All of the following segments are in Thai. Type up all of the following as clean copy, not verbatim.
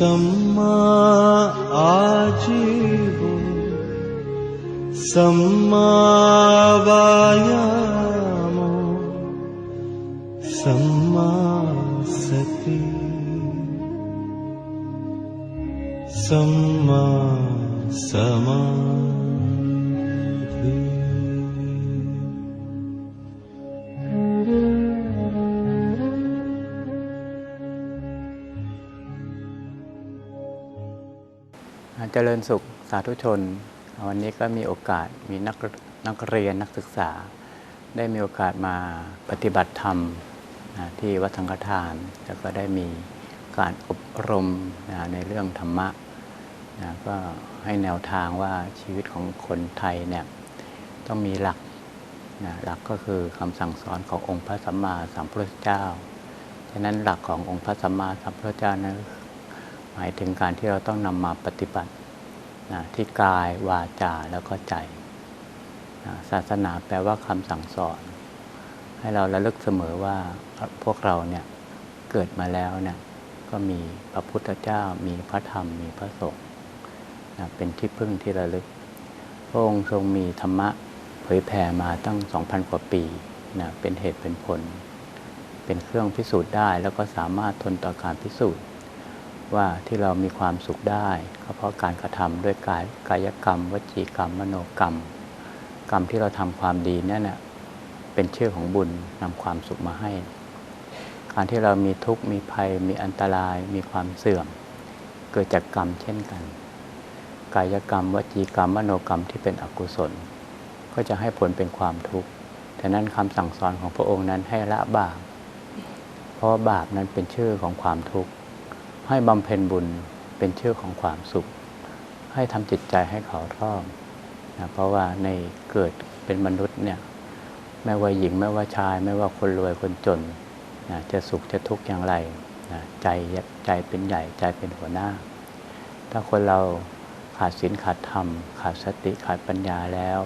สัมมาอาชีวสัมมาวายามสัมมาสติสัมมาสมาธิเจริญสุขสาธุชนวันนี้ก็มีโอกาสมีนักเรียนนักศึกษาได้มีโอกาสมาปฏิบัติธรรมที่วัดสังฆทานแล้วก็ได้มีการอบรมในเรื่องธรรมะก็ให้แนวทางว่าชีวิตของคนไทยเนี่ยต้องมีหลักก็คือคำสั่งสอนขององค์พระสัมมาสัมพุทธเจ้าฉะนั้นหลักขององค์พระสัมมาสัมพุทธเจ้านั้นหมายถึงการที่เราต้องนำมาปฏิบัติที่กายวาจาแล้วก็ใจศาสนาแปลว่าคำสั่งสอนให้เราระลึกเสมอว่าพวกเราเนี่ยเกิดมาแล้วเนี่ยก็มีพระพุทธเจ้ามีพระธรรมมีพระสงฆ์เป็นที่พึ่งที่ระลึกพระองค์ทรงมีธรรมะเผยแผ่มาตั้ง 2,000 กว่าปีเป็นเหตุเป็นผลเป็นเครื่องพิสูจน์ได้แล้วก็สามารถทนต่อการพิสูจน์ว่าที่เรามีความสุขได้ก็เพราะการกระทำด้วยกายกรรมวจีกรรมมโนกรรมกรรมที่เราทำความดีเนี่ยเป็นชื่อของบุญนำความสุขมาให้การที่เรามีทุกข์มีภัยมีอันตรายมีความเสื่อมเกิดจากกรรมเช่นกันกายกรรมวจีกรรมมโนกรรมที่เป็นอกุศลก็จะให้ผลเป็นความทุกข์ฉะนั้นคำสั่งสอนของพระองค์นั้นให้ละบาปเพราะบาปนั้นเป็นชื่อของความทุกข์ให้บำเพ็ญบุญเป็นชื่อของความสุขให้ทำจิตใจให้เขารอบเพราะว่าในเกิดเป็นมนุษย์เนี่ยไม่ว่าหญิงไม่ว่าชายไม่ว่าคนรวยคนจนจะสุขจะทุกข์อย่างไรใจเป็นใหญ่ใจเป็นหัวหน้าถ้าคนเราขาดศีลขาดธรรมขาดสติขาดปัญญาแล้ว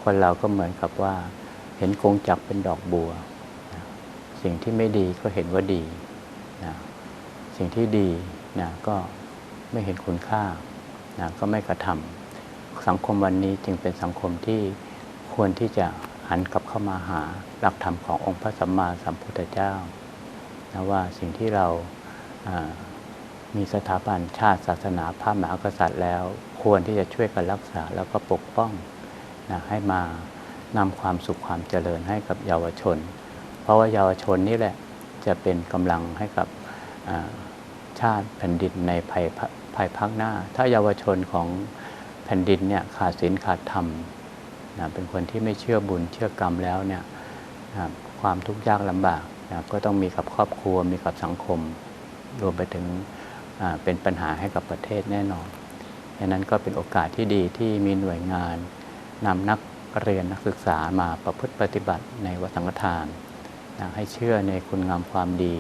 คนเราก็เหมือนกับว่าเห็นกงจักรเป็นดอกบัวสิ่งที่ไม่ดีก็เห็นว่าดีสิ่งที่ดีก็ไม่เห็นคุณค่าก็ไม่กระทำสังคมวันนี้จึงเป็นสังคมที่ควรที่จะหันกลับเข้ามาหาหลักธรรมขององค์พระสัมมาสัมพุทธเจ้าว่าสิ่งที่เรามีสถาบันชาติศาสนาพระมหากษัตริย์แล้วควรที่จะช่วยกันรักษาแล้วก็ปกป้องให้มานำความสุขความเจริญให้กับเยาวชนเพราะว่าเยาวชนนี่แหละจะเป็นกำลังให้กับชาติแผ่นดินในภายภาคหน้าถ้าเยาวชนของแผ่นดินเนี่ยขาดศีลขาดธรรมเป็นคนที่ไม่เชื่อบุญเชื่อกรรมแล้วเนี่ยความทุกข์ยากลำบากก็ต้องมีกับครอบครัวมีกับสังคมรวมไปถึงเป็นปัญหาให้กับประเทศแน่นอนดังนั้นก็เป็นโอกาสที่ดีที่มีหน่วยงานนำนักเรียนนักศึกษามาประพฤติปฏิบัติในวัดสังฆทานให้เชื่อในคุณงามความดี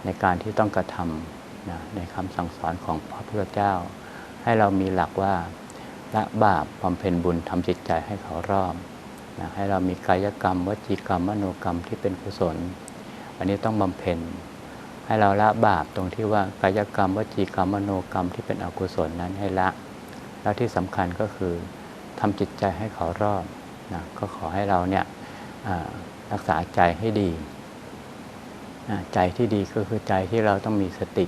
ในการที่ต้องกระทำในคำสั่งสอนของพระพุทธเจ้าให้เรามีหลักว่าละบาปบำเพ็ญบุญทำจิตใจให้เขารอบให้เรามีกายกรรมวจีกรรมมโนกรรมที่เป็นกุศลอันนี้ต้องบำเพ็ญให้เราละบาปตรงที่ว่ากายกรรมวจีกรรมมโนกรรมที่เป็นอกุศลนั้นให้ละแล้วที่สำคัญก็คือทำจิตใจให้เขารอบก็ขอให้เราเนี่ยรักษาใจให้ดีใจที่ดีก็คือใจที่เราต้องมีสติ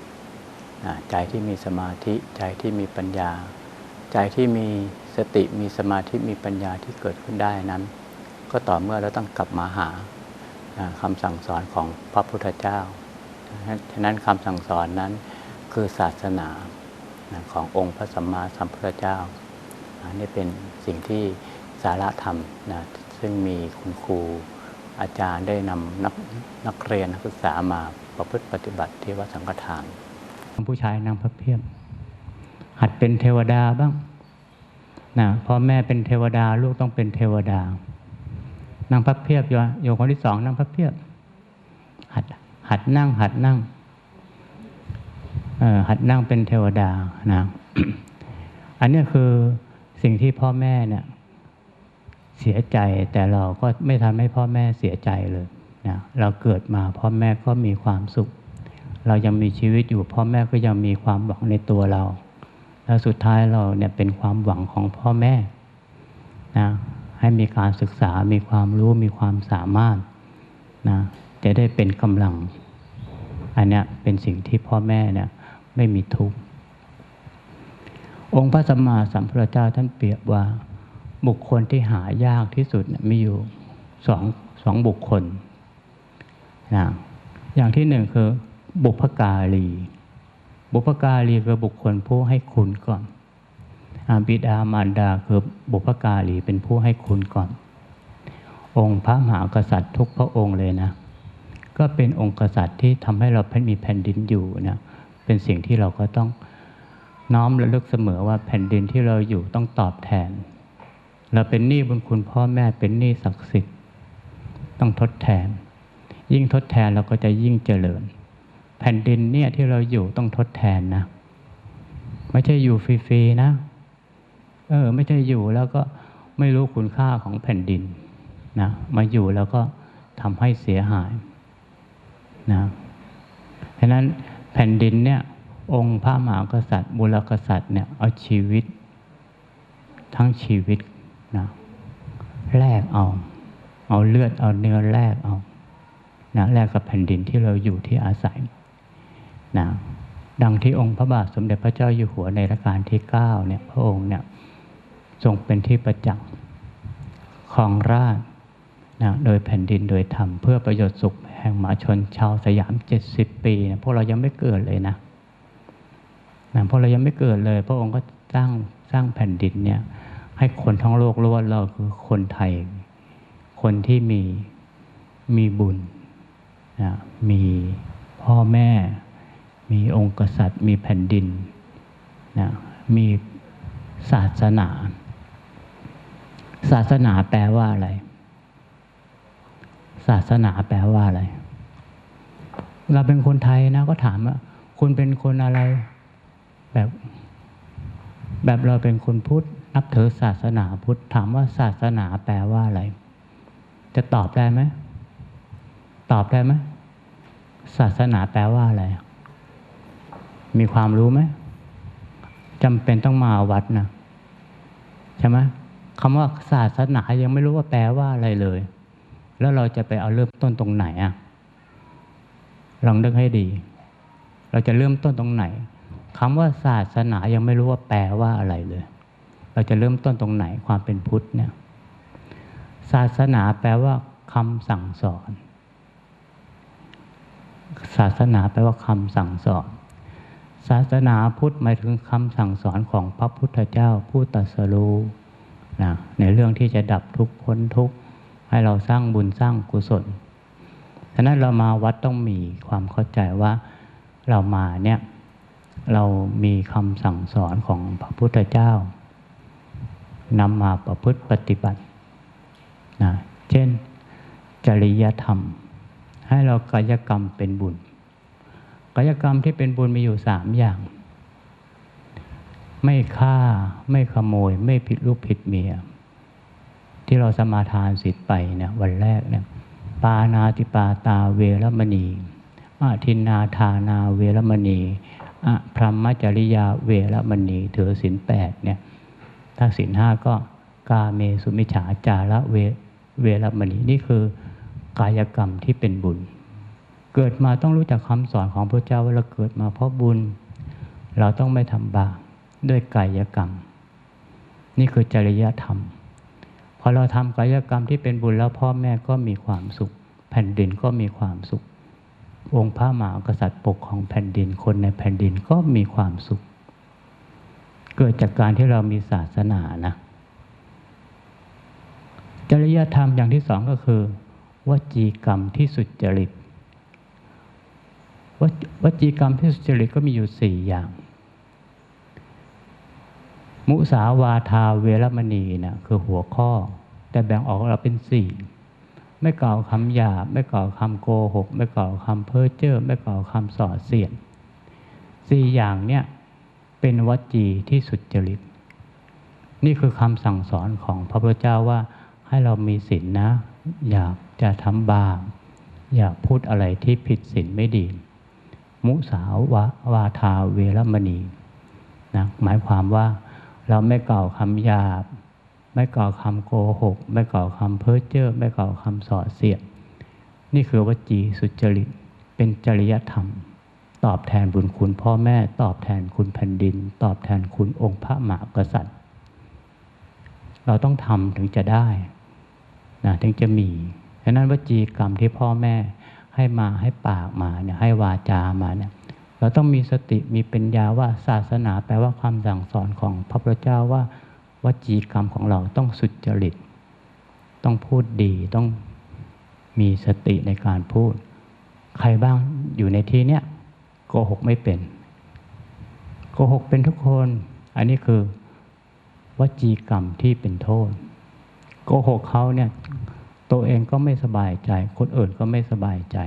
ใจที่มีสมาธิใจที่มีปัญญาใจที่มีสติมีสมาธิมีปัญญาที่เกิดขึ้นได้นั้นก็ต่อเมื่อเราต้องกลับมาหาคำสั่งสอนของพระพุทธเจ้าฉะนั้นคำสั่งสอนนั้นคือศาสนาขององค์พระสัมมาสัมพุทธเจ้านี่เป็นสิ่งที่สาระธรรมซึ่งมีคุณครูอาจารย์ได้นำนักเรียนนักศึกษามาประพฤติปฏิบัติที่วัดสังฆทานผู้ชายนั่งพระเพียบหัดเป็นเทวดาบ้างพ่อแม่เป็นเทวดาลูกต้องเป็นเทวดานั่งพระเพียบโยมคนที่สองนั่งพระเพียบหัดนั่งหัดนั่งเป็นเทวดาอันนี้คือสิ่งที่พ่อแม่เนี่ยเสียใจแต่เราก็ไม่ทำให้พ่อแม่เสียใจเลยเราเกิดมาพ่อแม่ก็มีความสุข เรายังมีชีวิตอยู่พ่อแม่ก็ยังมีความหวังในตัวเราแล้วสุดท้ายเราเนี่ยเป็นความหวังของพ่อแม่นะให้มีการศึกษามีความรู้มีความสามารถนะจะได้เป็นกำลังอันเนี้ยเป็นสิ่งที่พ่อแม่เนี่ยไม่มีทุกข์องค์พระสัมมาสัมพุทธเจ้าท่านเปรียบว่าบุคคลที่หายากที่สุดมีอยู่สองบุคคลนะอย่างที่หนึ่งคือบุพการีบุพการีคือบุคคลผู้ให้คุณก่อนบิดามารดาคือบุพการีเป็นผู้ให้คุณก่อนองค์พระมหากษัตริย์ทุกพระองค์เลยนะก็เป็นองค์กษัตริย์ที่ทำให้เรามีแผ่นดินอยู่นะเป็นสิ่งที่เราก็ต้องน้อมระลึกเสมอว่าแผ่นดินที่เราอยู่ต้องตอบแทนเราเป็นหนี้บุญคุณพ่อแม่เป็นหนี้ศักดิ์สิทธิ์ต้องทดแทนยิ่งทดแทนเราก็จะยิ่งเจริญแผ่นดินเนี่ยที่เราอยู่ต้องทดแทนนะไม่ใช่อยู่ฟรีๆนะไม่ใช่อยู่แล้วก็ไม่รู้คุณค่าของแผ่นดินนะมาอยู่แล้วก็ทำให้เสียหายนะฉะนั้นแผ่นดินเนี่ยองค์พระมหากษัตริย์บุรกษัตริย์เนี่ยเอาชีวิตทั้งชีวิตนะแลกเอาเลือดเอาเนื้อแลกเอานะแลกกับแผ่นดินที่เราอยู่ที่อาศัยนะดังที่องค์พระบาทสมเด็จพระเจ้าอยู่หัวในรัชกาลที่9เนี่ยพระองค์เนี่ยทรงเป็นที่ประจักษ์ครองราชย์นะโดยแผ่นดินโดยธรรมเพื่อประโยชน์สุขแห่งมหาชนชาวสยาม70 ปีนะพวกเรายังไม่เกิดเลยนะพวกเรายังไม่เกิดเลยพระองค์ก็สร้างแผ่นดินเนี่ยให้คนทั้งโลกรู้ว่าเราคือคนไทยคนที่มีบุญนะมีพ่อแม่มีองค์กษัตริย์มีแผ่นดินนะมีศาสนาแปลว่าอะไรศาสนาแปลว่าอะไรเราเป็นคนไทยนะก็ถามว่าคุณเป็นคนอะไรแบบเราเป็นคนพุทธนับถือศาสนาพุทธถามว่าศาสนาแปลว่าอะไรจะตอบได้ไหมศาสนาแปลว่าอะไรมีความรู้ไหมจำเป็นต้องมาวัดนะใช่ไหมคำว่าศาสนายังไม่รู้ว่าแปลว่าอะไรเลยแล้วเราจะไปเอาเริ่มต้นตรงไหนลองนึกให้ดีเราจะเริ่มต้นตรงไหนคำว่าศาสนายังไม่รู้ว่าแปลว่าอะไรเลยเราจะเริ่มต้นตรงไหนความเป็นพุทธเนี่ยศาสนาแปลว่าคำสั่งสอนศาสนาแปลว่าคำสั่งสอนศาสนาพุทธหมายถึงคำสั่งสอนของพระพุทธเจ้าผู้ตรัสรู้นะในเรื่องที่จะดับทุกข์พ้นทุกข์ให้เราสร้างบุญสร้างกุศลฉะนั้นเรามาวัดต้องมีความเข้าใจว่าเรามาเนี่ยเรามีคำสั่งสอนของพระพุทธเจ้านำมาประพฤติปฏิบัตินะเช่นจริยธรรมให้เรากายกรรมเป็นบุญกายกรรมที่เป็นบุญมีอยู่3อย่างไม่ฆ่าไม่ขโมยไม่ผิดลูกผิดเมียที่เราสมาทานศีลไปเนี่ยวันแรกเนี่ยปานาติปาตาเวรมณีอาทินนาทานาเวรมณีพรหมจริยาเวรมณีถือศีล8เนี่ยถ้าศีล5ก็กาเมสุมิจฉาจาระเวรมณีนี่คือกายกรรมที่เป็นบุญเกิดมาต้องรู้จักคำสอนของพระเจ้าว่าเราเกิดมาเพราะบุญเราต้องไม่ทำบาปด้วยกายกรรมนี่คือจริยธรรมพอเราทำกายกรรมที่เป็นบุญแล้วพ่อแม่ก็มีความสุขแผ่นดินก็มีความสุของค์พระมหากษัตริย์ปกของแผ่นดินคนในแผ่นดินก็มีความสุขเกิดจากการที่เรามีศาสนานะจริยธรรมอย่างที่2ก็คือวจีกรรมที่สุจริตวจีกรรมที่สุจริตก็มีอยู่4อย่างมุสาวาทาเวรมณีนะคือหัวข้อแต่แบ่งออกเราเป็น4ไม่กล่าวคำหยาบไม่กล่าวคำโกหกไม่กล่าวคำเพ้อเจ้อไม่กล่าวคำส่อเสียด4อย่างเนี่ยเป็นวจีที่สุจริตนี่คือคำสั่งสอนของพระพุทธเจ้าว่าให้เรามีศีลนะอยากจะทำบาปอยากพูดอะไรที่ผิดศีลไม่ดี มุสาวาทาเวรมณีนะหมายความว่าเราไม่กล่าวคำหยาบไม่กล่าวคำโกหกไม่กล่าวคำเพ้อเจ้อไม่กล่าวคำส่อเสียดนี่คือวจีสุจริตเป็นจริยธรรมตอบแทนบุญคุณพ่อแม่ตอบแทนคุณแผ่นดินตอบแทนคุณองค์พระมหากษัตริย์เราต้องทำถึงจะได้นะถึงจะมีฉะนั้นวจีกรรมที่พ่อแม่ให้มาให้ปากมาเนี่ยให้วาจามาเนี่ยเราต้องมีสติมีปัญญาว่าศาสนาแปลว่าคำสั่งสอนของพระพุทธเจ้าว่าวจีกรรมของเราต้องสุจริตต้องพูดดีต้องมีสติในการพูดใครบ้างอยู่ในที่เนี้ยโกหกไม่เป็นโกหกเป็นทุกคนอันนี้คือวจีกรรมที่เป็นโทษโกหกเขาเนี่ยตัวเองก็ไม่สบายใจคนอื่นก็ไม่สบายใจ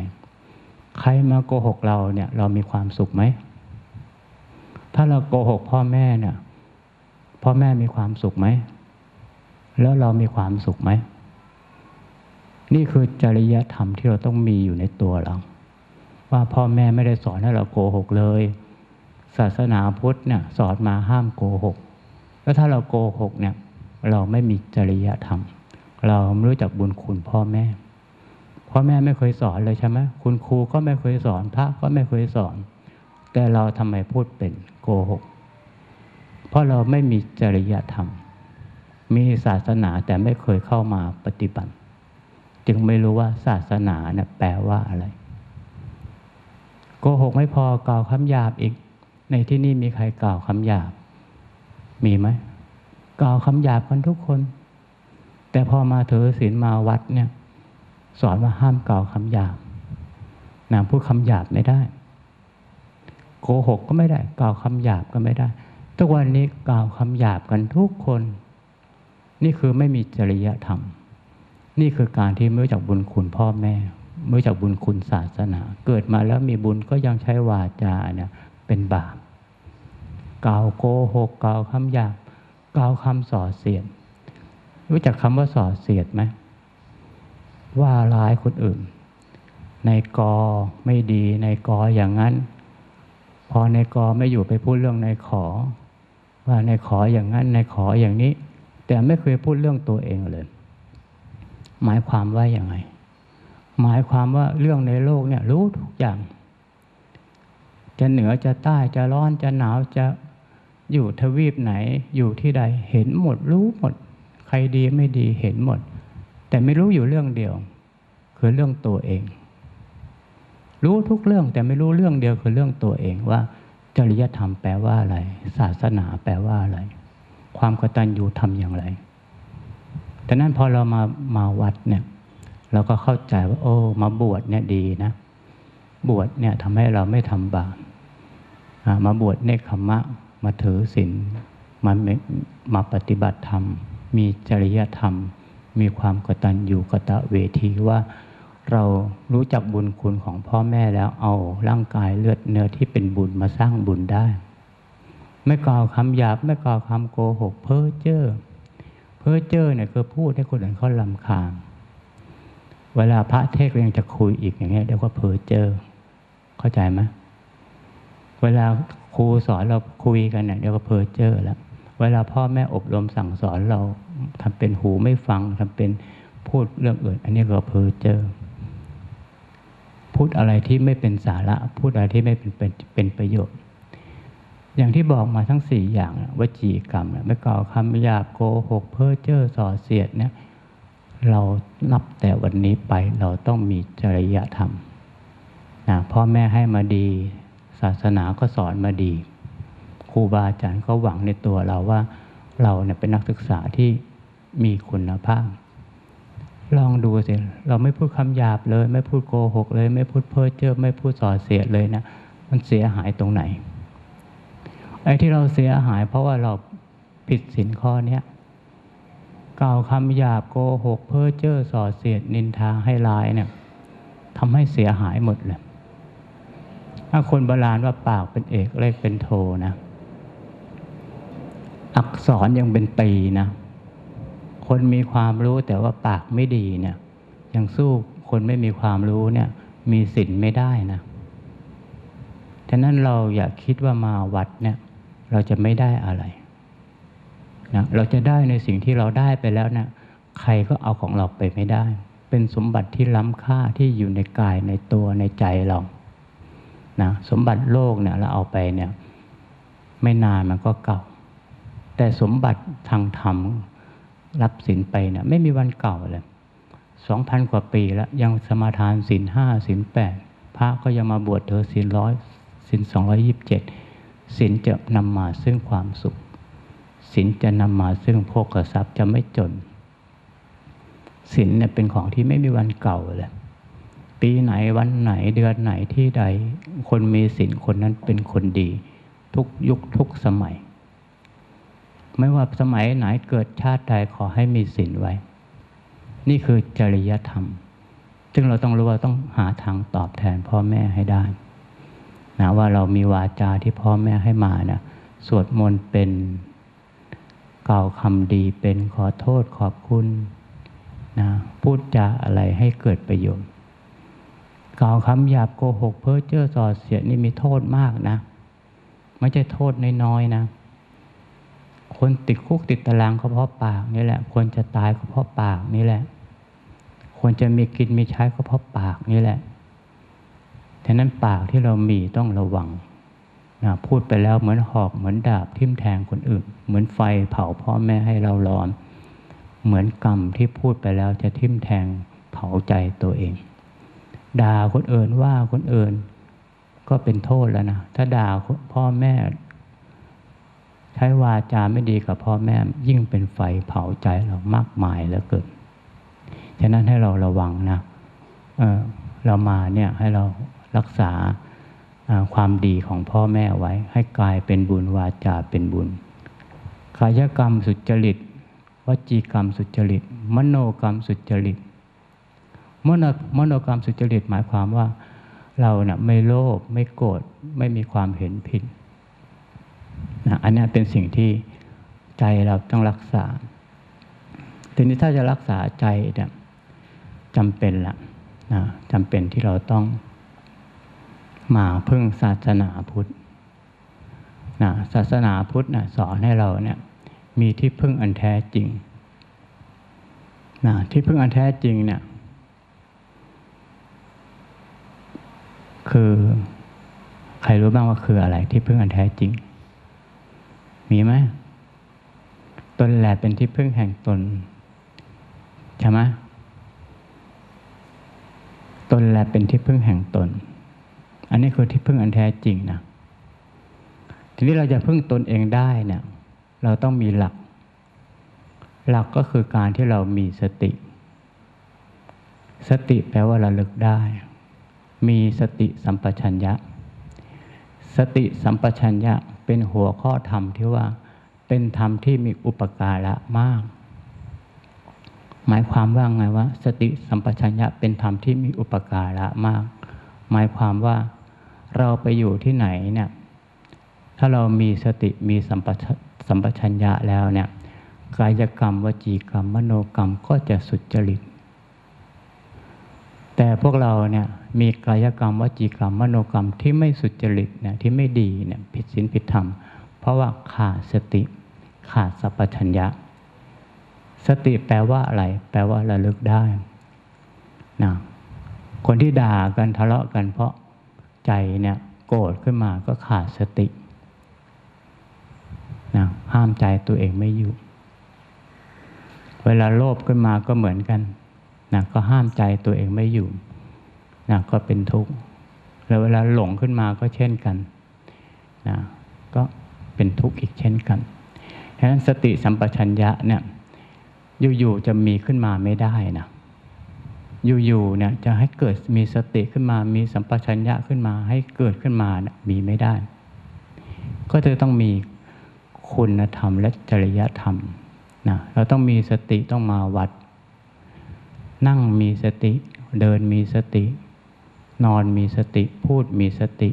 ใครมาโกหกเราเนี่ยเรามีความสุขไหมถ้าเราโกหกพ่อแม่เนี่ยพ่อแม่มีความสุขไหมแล้วเรามีความสุขไหมนี่คือจริยธรรมที่เราต้องมีอยู่ในตัวเราว่าพ่อแม่ไม่ได้สอนให้เราโกหกเลยศาสนาพุทธเนี่ยสอนมาห้ามโกหกแล้วถ้าเราโกหกเนี่ยเราไม่มีจริยธรรมเราไม่รู้จักบุญคุณพ่อแม่พ่อแม่ไม่เคยสอนเลยใช่ไหมคุณครูก็ไม่เคยสอนพระก็ไม่เคยสอนแต่เราทำไมพูดเป็นโกหกเพราะเราไม่มีจริยธรรมมีศาสนาแต่ไม่เคยเข้ามาปฏิบัติจึงไม่รู้ว่าศาสนาเนี่ยแปลว่าอะไรโกหกไม่พอกล่าวคำหยาบอีกในที่นี่มีใครกล่าวคำหยาบมีไหมกล่าวคำหยาบกันทุกคนแต่พอมาถือศีลมาวัดเนี่ยสอนว่าห้ามกล่าวคำหยาบนางพูดคำหยาบไม่ได้โกหกก็ไม่ได้กล่าวคำหยาบก็ไม่ได้ทุกวันนี้กล่าวคำหยาบกันทุกคนนี่คือไม่มีจริยธรรมนี่คือการที่ไม่รู้จักบุญคุณพ่อแม่ไม่รู้จักบุญคุณศาสนาเกิดมาแล้วมีบุญก็ยังใช้วาจาเนี่ยเป็นบาปกล่าวโกหกกล่าวคำหยาบกล่าวคำส่อเสียดรู้จักคำว่าส่อเสียดไหมว่าร้ายคนอื่นในกอไม่ดีในกออย่างนั้นพอในกอไม่อยู่ไปพูดเรื่องในขอว่าในขออย่างนั้นในขออย่างนี้แต่ไม่เคยพูดเรื่องตัวเองเลยหมายความว่าอย่างไรหมายความว่าเรื่องในโลกเนี่ยรู้ทุกอย่างจะเหนือจะใต้จะร้อนจะหนาวจะอยู่ทวีปไหนอยู่ที่ใดเห็นหมดรู้หมดใครดีไม่ดีเห็นหมดแต่ไม่รู้อยู่เรื่องเดียวคือเรื่องตัวเองรู้ทุกเรื่องแต่ไม่รู้เรื่องเดียวคือเรื่องตัวเองว่าจริยธรรมแปลว่าอะไรศาสนาแปลว่าอะไรความกตัญญูทำอย่างไรแต่นั้นพอเรามาวัดเนี่ยเราก็เข้าใจว่าโอ้มาบวชเนี่ยดีนะบวชเนี่ยทำให้เราไม่ทำบาปมาบวชเนกขัมมะมาถือศีลมาปฏิบัติธรรมมีจริยธรรมมีความกตัญญูกตเวทีว่าเรารู้จักบุญคุณของพ่อแม่แล้วเอาร่างกายเลือดเนื้อที่เป็นบุญมาสร้างบุญได้ไม่กล่าวคำหยาบไม่กล่าวคำโกหกเพ้อเจ้อเพ้อเจ้อเนี่ยคือพูดให้คนอื่นเขารำคาญเวลาพระเทศน์ยังจะคุยอีกอย่างเงี้ยเรียกว่าเพ้อเจ้อเข้าใจไหมเวลาครูสอนเราคุยกันเนี่ยเรียกว่าเพ้อเจ้อแล้วเวลาพ่อแม่อบรมสั่งสอนเราทำเป็นหูไม่ฟังทำเป็นพูดเรื่องอื่นอันนี้ก็เพ้อเจ้อพูดอะไรที่ไม่เป็นสาระพูดอะไรที่ไม่เป็นประโยชน์อย่างที่บอกมาทั้ง4อย่างวจีกรรมไม่กล่าวคำหยาบโกหกเพ้อเจ้อส่อเสียดเนี่ยเรานับแต่วันนี้ไปเราต้องมีจริยธรรมนะพ่อแม่ให้มาดีศาสนาก็สอนมาดีครูบาอาจารย์ก็หวังในตัวเราว่าเราเนี่ยเป็นนักศึกษาที่มีคุณภาพลองดูสิเราไม่พูดคำหยาบเลยไม่พูดโกหกเลยไม่พูดเพ้อเจ้อไม่พูดส่อเสียดเลยนะมันเสียหายตรงไหนไอ้ที่เราเสียหายเพราะว่าเราผิดศีลข้อนี้กล่าวคำหยาบโกหกเพ้อเจ้อส่อเสียดนินทาให้ร้ายเนี่ยทำให้เสียหายหมดเลยถ้าคนโบราณว่าปากเป็นเอกเลขเป็นโทนะอักษรยังเป็นตีนะคนมีความรู้แต่ว่าปากไม่ดีเนี่ยยังสู้คนไม่มีความรู้เนี่ยมีศีลไม่ได้นะ ฉะนั้นเราอย่าคิดว่ามาวัดเนี่ยเราจะไม่ได้อะไรนะเราจะได้ในสิ่งที่เราได้ไปแล้วนะใครก็เอาของเราไปไม่ได้เป็นสมบัติที่ล้ำค่าที่อยู่ในกายในตัวในใจเรานะสมบัติโลกเนี่ยเราเอาไปเนี่ยไม่นานมันก็เก่าแต่สมบัติทางธรรมรับศีลไปเนี่ยไม่มีวันเก่าเลย 2,000 กว่าปีแล้วยังสมาทานศีล 5 ศีล 8พระก็ยังมาบวชเธอศีล 100 ศีล 227ศีลจะนำมาซึ่งความสุขศีลจะนำมาซึ่งโภคทรัพย์จะไม่จนศีลเนี่ยเป็นของที่ไม่มีวันเก่าเลยปีไหนวันไหนเดือนไหนที่ใดคนมีศีลคนนั้นเป็นคนดีทุกยุคทุกสมัยไม่ว่าสมัยไหนเกิดชาติใดขอให้มีศีลไว้นี่คือจริยธรรมซึ่งเราต้องรู้ว่าต้องหาทางตอบแทนพ่อแม่ให้ได้นะว่าเรามีวาจาที่พ่อแม่ให้มานะสวดมนต์เป็นกล่าวคำดีเป็นขอโทษขอบคุณนะพูดจาอะไรให้เกิดประโยชน์กล่าวคำหยาบโกหกเพ้อเจ้อส่อเสียดนี่มีโทษมากนะไม่ใช่โทษน้อยๆนะคนติดคุกติดตารางก็เพราะปากนี่แหละควรจะตายก็เพราะปากนี่แหละควรจะมีกินมีใช้ก็เพราะปากนี่แหละฉะนั้นปากที่เรามีต้องระวังนะพูดไปแล้วเหมือนหอกเหมือนดาบทิ่มแทงคนอื่นเหมือนไฟเผาพ่อแม่ให้เราร้อนเหมือนกรรมที่พูดไปแล้วจะทิ่มแทงเผาใจตัวเองด่าคนอื่นว่าคนอื่นก็เป็นโทษแล้วนะถ้าด่าพ่อแม่ใช้วาจาไม่ดีกับพ่อแม่ยิ่งเป็นไฟเผาใจเรามากมายเหลือเกินฉะนั้นให้เราระวังนะเรามาเนี่ยให้เรารักษาความดีของพ่อแม่ไว้ให้กายเป็นบุญวาจาเป็นบุญกายกรรมสุจริตวจีกรรมสุจริตมโนกรรมสุจริตมโนกรรมสุจริตหมายความว่าเราเนี่ยไม่โลภไม่โกรธไม่มีความเห็นผิดนะอันนี้เป็นสิ่งที่ใจเราต้องรักษาทีนี้ถ้าจะรักษาใจเนี่ยจำเป็นละนะจำเป็นที่เราต้องมาพึ่งศาสนาพุทธนะศาสนาพุทธนะสอนให้เราเนี่ยมีที่พึ่งอันแท้จริงนะที่พึ่งอันแท้จริงเนี่ยคือใครรู้บ้างว่าคืออะไรที่พึ่งอันแท้จริงมีไหมตนแหละเป็นที่พึ่งแห่งตนใช่ไหมตนแหละเป็นที่พึ่งแห่งตนอันนี้คือที่พึ่งอันแท้จริงนะทีนี้เราจะพึ่งตนเองได้เนี่ยเราต้องมีหลักก็คือการที่เรามีสติแปลว่าระลึกได้มีสติสัมปชัญญะสติสัมปชัญญะเป็นหัวข้อธรรมที่ว่าเป็นธรรมที่มีอุปการะมากหมายความว่าไงว่าสติสัมปชัญญะเป็นธรรมที่มีอุปการะมากหมายความว่าเราไปอยู่ที่ไหนเนี่ยถ้าเรามีสติมีสัมปชัญญะแล้วเนี่ยกายกรรมวจีกรรมมโนกรรมก็จะสุจริตแต่พวกเราเนี่ยมีกายกรรมวจีกรรมมโนกรรมที่ไม่สุจริตเนี่ยที่ไม่ดีเนี่ยผิดศีลผิดธรรมเพราะว่าขาดสติขาดสัมปชัญญะสติแปลว่าอะไรแปลว่าระลึกได้นะคนที่ด่ากันทะเลาะกันเพราะใจเนี่ยโกรธขึ้นมาก็ขาดสตินะห้ามใจตัวเองไม่อยู่เวลาโลภขึ้นมาก็เหมือนกันนะก็ห้ามใจตัวเองไม่อยู่นะก็เป็นทุกข์แล้วเวลาหลงขึ้นมาก็เช่นกันนะก็เป็นทุกข์อีกเช่นกันฉะนั้นสติสัมปชัญญะเนี่ยอยู่ๆจะมีขึ้นมาไม่ได้นะอยู่ๆเนี่ยจะให้เกิดมีสติขึ้นมามีสัมปชัญญะขึ้นมาให้เกิดขึ้นมานะมีไม่ได้ก็จะต้องมีคุณธรรมและจริยธรรมนะเราต้องมีสติต้องมาวัดนั่งมีสติเดินมีสตินอนมีสติพูดมีสติ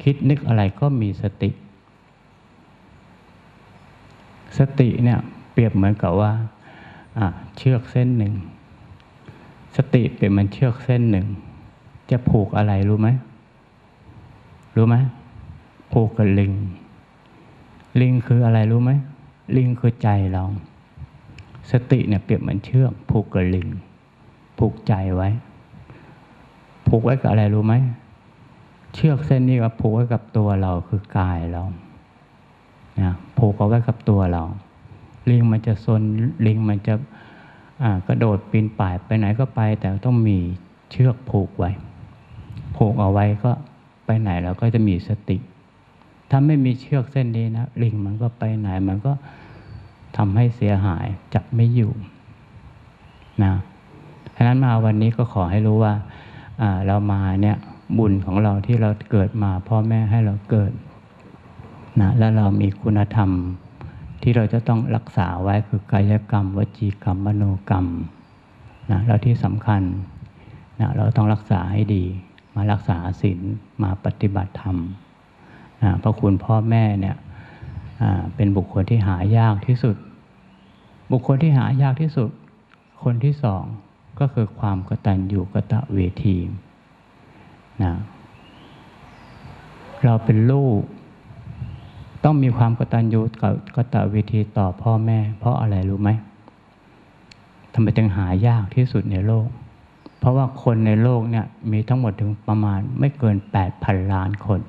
คิดนึกอะไรก็มีสติสติเนี่ยเปรียบเหมือนกับว่าเชือกเส้นหนึ่งสติเปรียบเหมือนเชือกเส้นหนึ่งจะผูกอะไรรู้ไหม ผูกกับลิงลิงคืออะไรรู้ไหมลิงคือใจเราสติเนี่ยเปรียบเหมือนเชือกผูกกับลิงผูกใจไว้ผูกไว้กับอะไรรู้ไหมเชือกเส้นนี้ก็ผูกไว้กับตัวเราคือกายเรานะผูกเอาไว้กับตัวเราลิงมันจะซนลิงมันจะกระโดดปีนป่ายไปไหนก็ไปแต่ต้องมีเชือกผูกไว้ผูกเอาไว้ก็ไปไหนเราก็จะมีสติถ้าไม่มีเชือกเส้นนี้นะลิงมันก็ไปไหนมันก็ทำให้เสียหายจับไม่อยู่นะฉะนั้นมาวันนี้ก็ขอให้รู้ว่าเรามาเนี่ยบุญของเราที่เราเกิดมาพ่อแม่ให้เราเกิดนะแล้วเรามีคุณธรรมที่เราจะต้องรักษาไว้คือกายกรรมวจีกรรมมโนกรรมนะแล้วที่สำคัญนะเราต้องรักษาให้ดีมารักษาศีลมาปฏิบัติธรรมนะเพราะคุณพ่อแม่เนี่ยเป็นบุคคลที่หายากที่สุดบุคคลที่หายากที่สุดคนที่สองก็คือความกตัญญูกตเวทีนะเราเป็นลูกต้องมีความกตัญญูกตเวทีต่อพ่อแม่เพราะอะไรรู้ไหมทำไมจึงหายากที่สุดในโลกเพราะว่าคนในโลกเนี่ยมีทั้งหมดถึงประมาณไม่เกิน 8,000 ล้านคน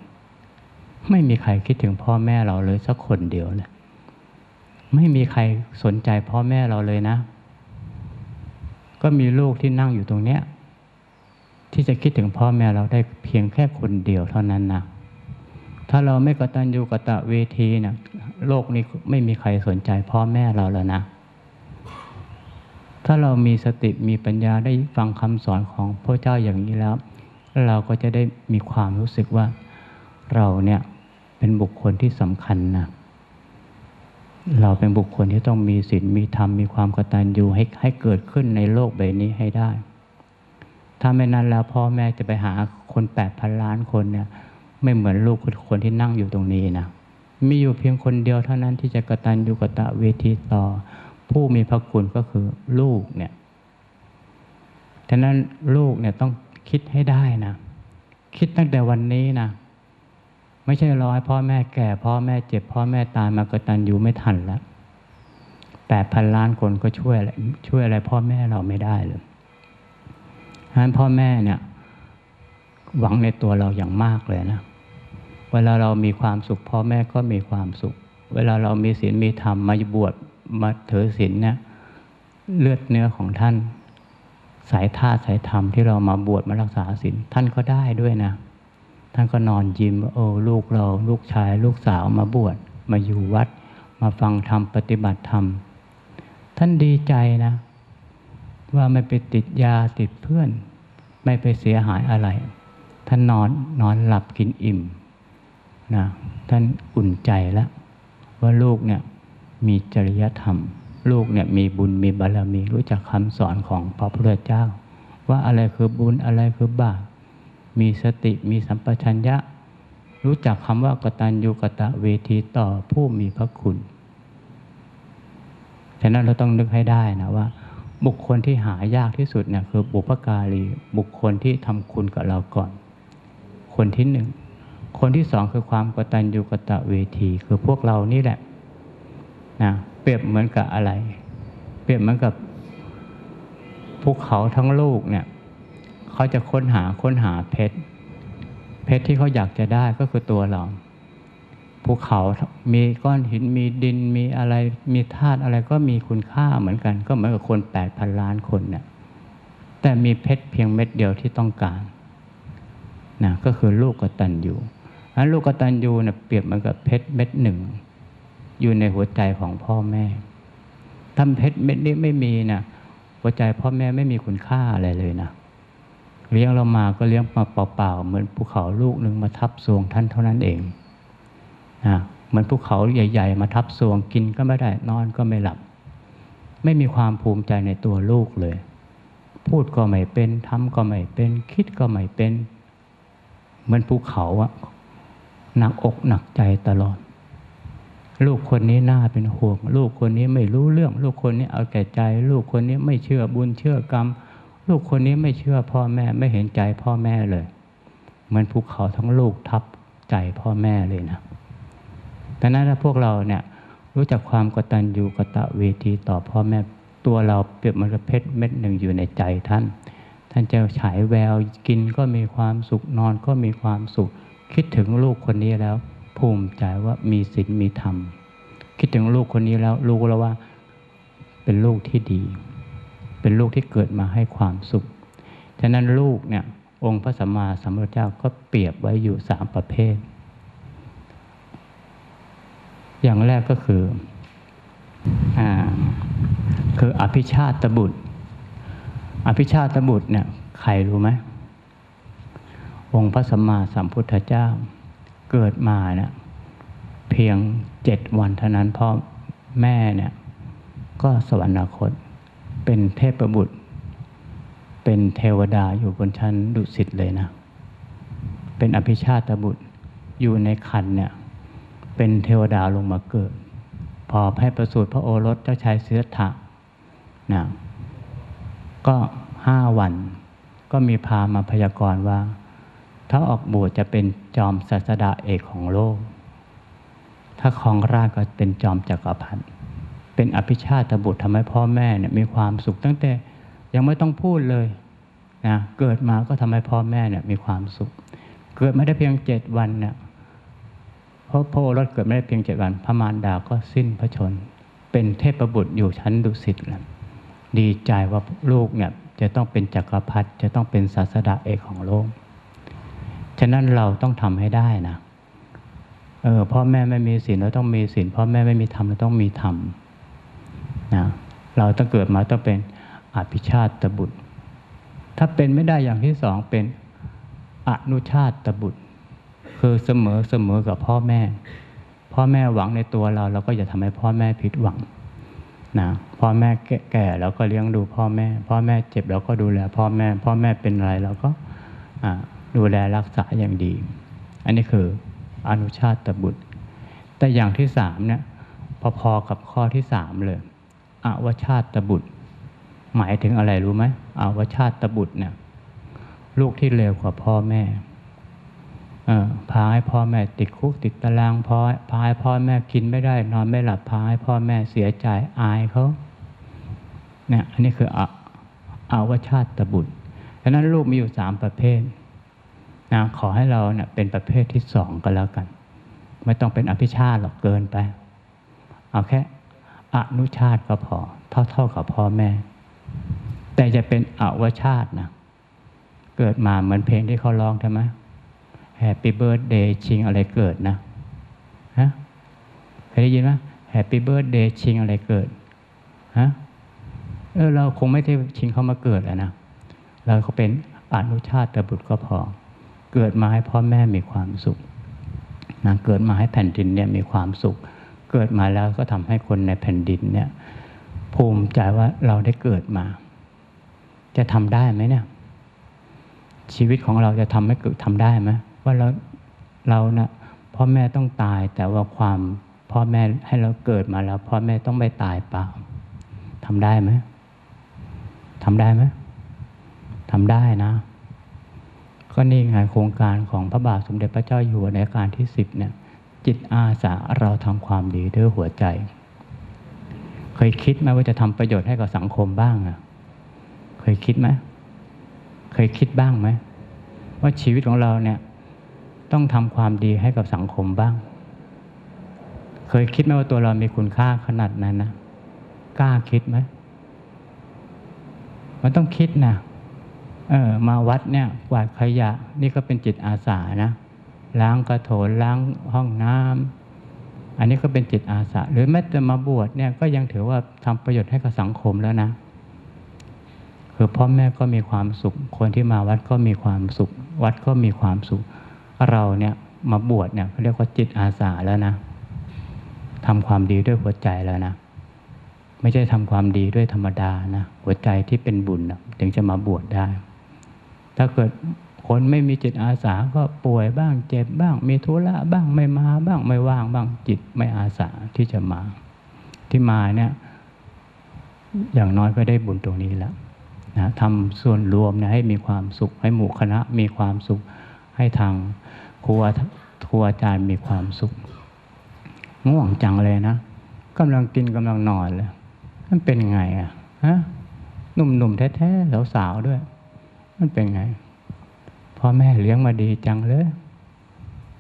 ไม่มีใครคิดถึงพ่อแม่เราเลยสักคนเดียวเลยไม่มีใครสนใจพ่อแม่เราเลยนะก็มีลูกที่นั่งอยู่ตรงเนี้ยที่จะคิดถึงพ่อแม่เราได้เพียงแค่คนเดียวเท่านั้นนะถ้าเราไม่กตัญญูกตเวทีเนี่ยโลกนี้ไม่มีใครสนใจพ่อแม่เราแล้วนะถ้าเรามีสติมีปัญญาได้ฟังคำสอนของพระเจ้าอย่างนี้แล้วเราก็จะได้มีความรู้สึกว่าเราเนี่ยเป็นบุคคลที่สำคัญนะเราเป็นบุคคลที่ต้องมีศีลมีธรรมมีความกตัญญูให้เกิดขึ้นในโลกใบนี้ให้ได้ถ้าไม่นั้นแล้วพ่อแม่จะไปหาคน 8,000 ล้านคนเนี่ยไม่เหมือนลูกคนที่นั่งอยู่ตรงนี้นะมีอยู่เพียงคนเดียวเท่านั้นที่จะกตัญญูกตเวทีต่อผู้มีพระคุณก็คือลูกเนี่ยฉะนั้นลูกเนี่ยต้องคิดให้ได้นะคิดตั้งแต่วันนี้นะไม่ใช่รอให้พ่อแม่แก่พ่อแม่เจ็บพ่อแม่ตายมากตัญญูไม่ทันแล้ว 8,000 ล้านคนก็ช่วยอะไรพ่อแม่เราไม่ได้เลยฉะนั้นพ่อแม่เนี่ยหวังในตัวเราอย่างมากเลยนะเวลาเรามีความสุขพ่อแม่ก็มีความสุขเวลาเรามีศีลมีธรรมมาบวชมาถือศีลเนี่ยเลือดเนื้อของท่านสายธาตุสายธรรมที่เรามาบวชมารักษาศีลท่านก็ได้ด้วยนะท่านก็นอนยิ้มโอ้ลูกเราลูกชายลูกสาวมาบวชมาอยู่วัดมาฟังธรรมปฏิบัติธรรมท่านดีใจนะว่าไม่ไปติดยาติดเพื่อนไม่ไปเสียหายอะไรท่านนอนหลับกินอิ่มนะท่านอุ่นใจแล้วว่าลูกเนี่ยมีจริยธรรมลูกเนี่ยมีบุญมีบารมีรู้จักคำสอนของพระพุทธเจ้าว่าอะไรคือบุญอะไรคือบาปมีสติมีสัมปชัญญะรู้จักคำว่ากตัญญูกตเวทีต่อผู้มีพระคุณฉะนั้นเราต้องนึกให้ได้นะว่าบุคคลที่หายากที่สุดเนี่ยคือบุพการีบุคคลที่ทำคุณกับเราก่อนคนที่หนึ่งคนที่สองคือความกตัญญูกตเวทีคือพวกเรานี่แหละนะเปรียบเหมือนกับอะไรเปรียบเหมือนกับภูเขาทั้งลูกเนี่ยเขาจะค้นหาเพชรที่เขาอยากจะได้ก็คือตัวเราภูเขามีก้อนหินมีดินมีอะไรมีธาตุอะไรก็มีคุณค่าเหมือนกันก็เหมือนกับคน 8,000 ล้านคนเนี่ยแต่มีเพชรเพียงเม็ดเดียวที่ต้องการนะก็คือลูกกตัญญูลูกกตัญญูเนี่ยเปรียบเหมือนกับเพชรเม็ดหนึ่งอยู่ในหัวใจของพ่อแม่ถ้าเพชรเม็ดนี้ไม่มีนะหัวใจพ่อแม่ไม่มีคุณค่าอะไรเลยนะเลี้ยงเรามาก็เลี้ยงมาเปล่าๆเหมือนภูเขาลูกหนึ่งมาทับทรวงท่านเท่านั้นเองเหมือนภูเขาใหญ่ๆมาทับทรวงกินก็ไม่ได้นอนก็ไม่หลับไม่มีความภูมิใจในตัวลูกเลยพูดก็ไม่เป็นทำก็ไม่เป็นคิดก็ไม่เป็นเหมือนภูเขาอะหนักอกหนักใจตลอดลูกคนนี้น่าเป็นห่วงลูกคนนี้ไม่รู้เรื่องลูกคนนี้เอาแต่ใจลูกคนนี้ไม่เชื่อบุญเชื่อกรรมลูกคนนี้ไม่เชื่อพ่อแม่ไม่เห็นใจพ่อแม่เลยเหมือนภูเขาทั้งลูกทับ ใจพ่อแม่เลยนะดังนั้นถ้าพวกเราเนี่ยรู้จักความกตัญญูกตเวทีต่อพ่อแม่ตัวเราเปรียบเหมือนเพชรเม็ดหนึ่งอยู่ในใจท่านจะฉายแววกินก็มีความสุขนอนก็มีความสุขคิดถึงลูกคนนี้แล้วภูมิใจว่ามีศีลมีธรรมคิดถึงลูกคนนี้แล้วรู้แล้วว่าเป็นลูกที่ดีเป็นลูกที่เกิดมาให้ความสุขฉะนั้นลูกเนี่ยองค์พระสัมมาสัมพุทธเจ้าก็เปรียบไว้อยู่3ประเภทอย่างแรกก็คืออภิชาติบุตรอภิชาติบุตรเนี่ยใครรู้ไหมองค์พระสัมมาสัมพุทธเจ้าเกิดมาเนี่ยเพียง7 วันเท่านั้นพ่อแม่เนี่ยก็สวรรคตเป็นเทพบุตรเป็นเทวดาอยู่บนชั้นดุสิตเลยนะเป็นอภิชาติบุตรอยู่ในครรภ์เนี่ยเป็นเทวดาลงมาเกิดพอให้ประสูติพระโอรสเจ้าชายสิทธัตถะนะก็5 วันก็มีพราหมณ์มาพยากรณ์ว่าถ้าออกบวชจะเป็นจอมศาสดาเอกของโลกถ้าครองราชย์ก็เป็นจอมจักรพรรดิเป็นอภิชาติบุตรทำให้พ่อแม่เนี่ยมีความสุขตั้งแต่ยังไม่ต้องพูดเลยนะเกิดมาก็ทำให้พ่อแม่เนี่ยมีความสุขเกิดไม่ได้เพียง7 วันเนี่ยเพราะพระโอรสเกิดไม่ได้เพียง7 วันพระมารดาก็สิ้นพระชนม์เป็นเทพบุตรอยู่ชั้นดุสิตแล้วดีใจว่าลูกเนี่ยจะต้องเป็นจักรพรรดิจะต้องเป็นศาสดาเอกของโลกฉะนั้นเราต้องทำให้ได้นะพ่อแม่ไม่มีศีลเราต้องมีศีลพ่อแม่ไม่มีธรรมเราต้องมีธรรมนะเราต้องเกิดมาต้องเป็นอภิชาติบุตรถ้าเป็นไม่ได้อย่างที่2เป็นอนุชาติบุตรคือเสมอกับพ่อแม่หวังในตัวเราก็อย่าทำให้พ่อแม่ผิดหวังนะพ่อแม่แก่เราก็เลี้ยงดูพ่อแม่เจ็บเราก็ดูแลพ่อแม่เป็นอะไรเราก็ดูแลรักษาอย่างดีอันนี้คืออนุชาติบุตรแต่อย่างที่3เนี่ยพอๆกับข้อที่3เลยอวชาติบุตรหมายถึงอะไรรู้ไหมอวชาติบุตรเนี่ยลูกที่เลวกว่าพ่อแม่พาให้พ่อแม่ติดคุกติดตารางพาให้พ่อแม่กินไม่ได้นอนไม่หลับพาให้พ่อแม่เสียใจอายเขาเนี่ยอันนี้คืออวชาติบุตรฉะนั้นลูกมีอยู่3 ประเภทนะขอให้เราเนี่ยเป็นประเภทที่2ก็แล้วกันไม่ต้องเป็นอภิชาติหรอกเกินไปเอาแค่อนุชาติก็พอเท่ากับพ่อแม่แต่จะเป็นอวชาตินะเกิดมาเหมือนเพลงที่เขาร้องใช่ไหม Happy Birthday ชิงอะไรเกิดนะฮะเคยได้ยินไหม Happy Birthday ชิงอะไรเกิดฮะเราคงไม่ได้ชิงเขามาเกิดแล้วนะเราก็เป็นอนุชาติบุตรก็พอเกิดมาให้พ่อแม่มีความสุขนะเกิดมาให้แผ่นดินเนี่ยมีความสุขเกิดมาแล้วก็ทำให้คนในแผ่นดินเนี่ยภูมิใจว่าเราได้เกิดมาจะทำได้ไหมเนี่ยชีวิตของเราจะทำได้ไหมว่าเรานะพ่อแม่ต้องตายแต่ว่าความพ่อแม่ให้เราเกิดมาแล้วพ่อแม่ต้องไม่ตายเปล่าทำได้ไหมทำได้ไหมทำได้นะก็นี่ไงโครงการของพระบาทสมเด็จพระเจ้าอยู่หัวในรัชกาลที่10เนี่ยจิตอาสาเราทำความดีด้วยหัวใจเคยคิดไหมว่าจะทำประโยชน์ให้กับสังคมบ้างอ่ะเคยคิดไหมเคยคิดบ้างไหมว่าชีวิตของเราเนี่ยต้องทำความดีให้กับสังคมบ้างเคยคิดไหมว่าตัวเรามีคุณค่าขนาดนั้นนะกล้าคิดไหมมันต้องคิดนะมาวัดเนี่ยกวาดขยะนี่ก็เป็นจิตอาสานะล้างกระโถนล้างห้องน้ำอันนี้ก็เป็นจิตอาสาหรือแม้แต่มาบวชเนี่ยก็ยังถือว่าทำประโยชน์ให้กับสังคมแล้วนะคือพ่อแม่ก็มีความสุขคนที่มาวัดก็มีความสุขวัดก็มีความสุขเราเนี่ยมาบวชเนี่ยเขาเรียกว่าจิตอาสาแล้วนะทำความดีด้วยหัวใจแล้วนะไม่ใช่ทำความดีด้วยธรรมดานะหัวใจที่เป็นบุญนะถึงจะมาบวชได้ถ้าเกิดคนไม่มีจิตอาสาก็ป่วยบ้างเจ็บบ้างมีธุระบ้างไม่มาบ้างไม่ว่างบ้างจิตไม่อาสาที่จะมาที่มาเนี่ยอย่างน้อยก็ได้บุญตรงนี้แล้วนะทำส่วนรวมเนี่ยให้มีความสุขให้หมู่คณะมีความสุขให้ทางค ครูอาจารย์มีความสุขง่วงจังเลยนะกำลังกินกำลังนอนเลยมันเป็นไงอะฮะหนุ่มๆแท้ๆสาวๆด้วยมันเป็นไงพ่อแม่เลี้ยงมาดีจังเลย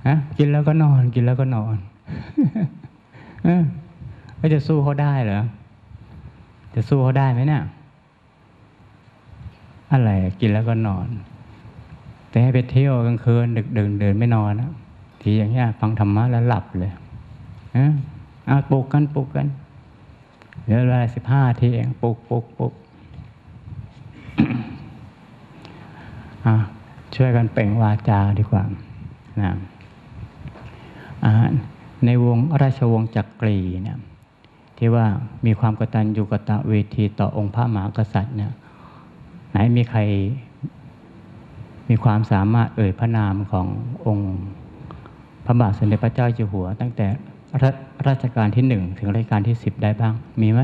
ฮะกินแล้วก็นอนกินแล้วก็นอนแล้วจะสู้เขาได้เหรอจะสู้เขาได้ไหมเนี่ยอะไรกินแล้วก็นอนแต่ให้ไปเที่ยวกลางคืนดึกดื่นเดินไม่นอนนะทีอย่างเงี้ยฟังธรรมะแล้วหลับเลยปลุกกันเหลือเวลา15 ทีเองปลุก ช่วยกันเปล่งวาจาดีกว่านะในวงราชวงศ์จักรีเนี่ยที่ว่ามีความกตัญญูกตเวทีต่อองค์พระมหากษัตริย์เนี่ยไหนมีใครมีความสามารถเอ่ยพระนามขององค์พระบาทสมเด็จพระเจ้าอยู่หัวตั้งแต่รัชกาลที่1ถึงรัชกาลที่10ได้บ้างมีไหม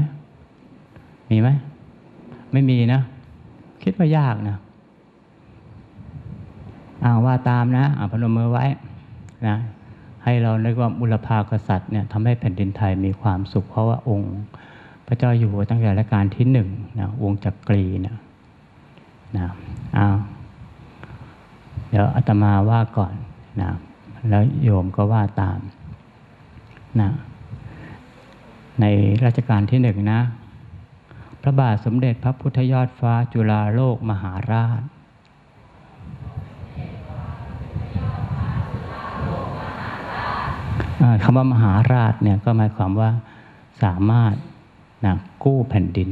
ไม่มีนะคิดว่ายากนะว่าตามนะพนมมือไว้นะให้เรานึกว่าบุรพากษัตริย์เนี่ยทำให้แผ่นดินไทยมีความสุขเพราะว่าองค์พระเจ้าอยู่หัวตั้งแต่รัชกาลที่1นะวงจักรีนะเดี๋ยวอาตมาว่าก่อนนะแล้วโยมก็ว่าตามนะในรัชกาลที่1นะพระบาทสมเด็จพระพุทธยอดฟ้าจุฬาโลกมหาราชคำว่ามหาราชเนี่ยก็หมายความว่าสามารถกู้แผ่นดิน